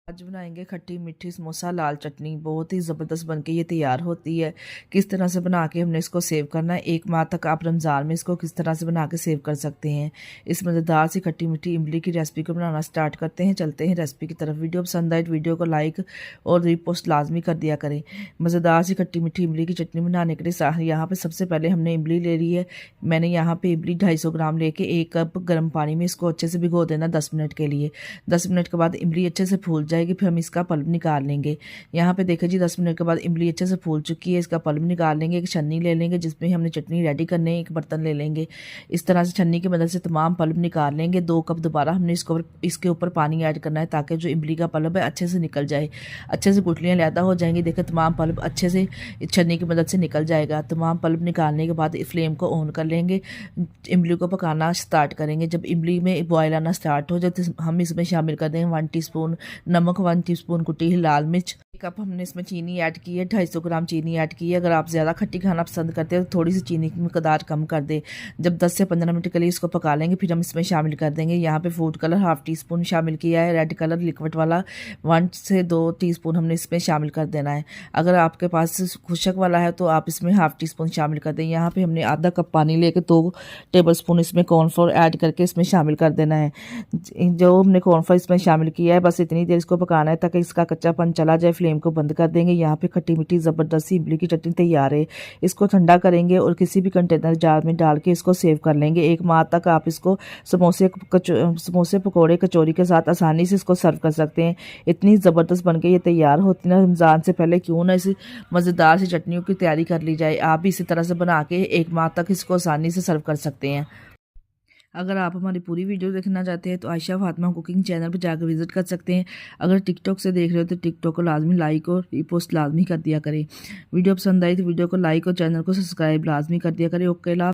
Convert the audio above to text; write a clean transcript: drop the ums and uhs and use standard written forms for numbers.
आज बनाएंगे खट्टी मीठी समोसा लाल चटनी। बहुत ही ज़बरदस्त बनके ये तैयार होती है। किस तरह से बना के हमने इसको सेव करना है, 1 माह तक आप रमज़ान में इसको किस तरह से बना के सेव कर सकते हैं। इस मज़ेदार सी खट्टी मीठी इमली की रेसिपी को बनाना स्टार्ट करते हैं। चलते हैं रेसिपी की तरफ। वीडियो पसंद आए तो वीडियो को लाइक और रीपोस्ट लाजमी कर दिया करें। मज़ेदार सी खट्टी मीठी इमली की चटनी बनाने के लिए यहाँ पर सबसे पहले हमने इमली ले ली है। मैंने यहाँ पर इमली 250 ग्राम लेके 1 कप गर्म पानी में इसको अच्छे से भिगो देना 10 मिनट के लिए। 10 मिनट के बाद इमली अच्छे से फूल जाएगी, फिर हम इसका पल्प निकाल लेंगे। यहाँ पे देखिए जी 10 मिनट के बाद इमली अच्छे से फूल चुकी है। इसका पल्प निकाल लेंगे। एक छन्नी ले लेंगे जिसमें हमने चटनी रेडी करने, एक बर्तन ले लेंगे। इस तरह से छन्नी की मदद से तमाम पल्प निकाल लेंगे। 2 कप दोबारा हमने इसके ऊपर पानी ऐड करना है ताकि जो इमली का पल्प है अच्छे से निकल जाए, अच्छे से गुठलियाँ लैदा हो जाएंगी। देखिए तमाम पल्प अच्छे से छन्नी की मदद से निकल जाएगा। तमाम पल्प निकालने के बाद फ्लेम को ऑन कर लेंगे। इमली को पकाना स्टार्ट करेंगे। जब इमली में बॉयल आना स्टार्ट हो जाए तो हम इसमें शामिल कर देंगे 1 टीस्पून नमक, 1 टीस्पून कुटी हुई लाल मिर्च। 1 कप हमने इसमें चीनी ऐड की है, 250 ग्राम चीनी ऐड की है। अगर आप ज़्यादा खट्टी खाना पसंद करते हैं तो थोड़ी सी चीनी की मकदार कम कर दे। जब 10 से 15 मिनट के लिए इसको पका लेंगे फिर हम इसमें शामिल कर देंगे। यहाँ पे फूड कलर 1/2 टीस्पून शामिल किया है। रेड कलर लिक्विड वाला 1 से 2 टीस्पून हमने इसमें शामिल कर देना है। अगर आपके पास खुशक वाला है तो आप इसमें 1/2 टीस्पून शामिल कर दें। यहाँ पे हमने आधा कप पानी लेके 2 टेबलस्पून इसमें कॉर्नफ्लोर ऐड करके इसमें शामिल कर देना है। जो हमने कॉर्नफ्लोर इसमें शामिल किया है बस इतनी देर इसको पकाना है ताकि इसका कच्चापन चला जाए। फ्लेम को बंद कर देंगे। यहाँ पे खट्टी मीठी ज़बरदस्त सी इमली की चटनी तैयार है। इसको ठंडा करेंगे और किसी भी कंटेनर जार में डाल के इसको सेव कर लेंगे। 1 माह तक आप इसको समोसे पकौड़े कचौरी के साथ आसानी से इसको सर्व कर सकते हैं। इतनी ज़बरदस्त बनके ये तैयार होती है ना, रमज़ान से पहले क्यों ना इस मज़ेदार सी चटनियों की तैयारी कर ली जाए। आप भी इसी तरह से बना के 1 माह तक इसको आसानी से सर्व कर सकते हैं। अगर आप हमारी पूरी वीडियो देखना चाहते हैं तो आयशा फातिमा कुकिंग चैनल पर जाकर विजिट कर सकते हैं। अगर टिकटॉक से देख रहे हो तो टिकटॉक को लाजमी लाइक और रीपोस्ट लाजमी कर दिया करें। वीडियो पसंद आई तो वीडियो को लाइक और चैनल को सब्सक्राइब लाजमी कर दिया करें। ओके।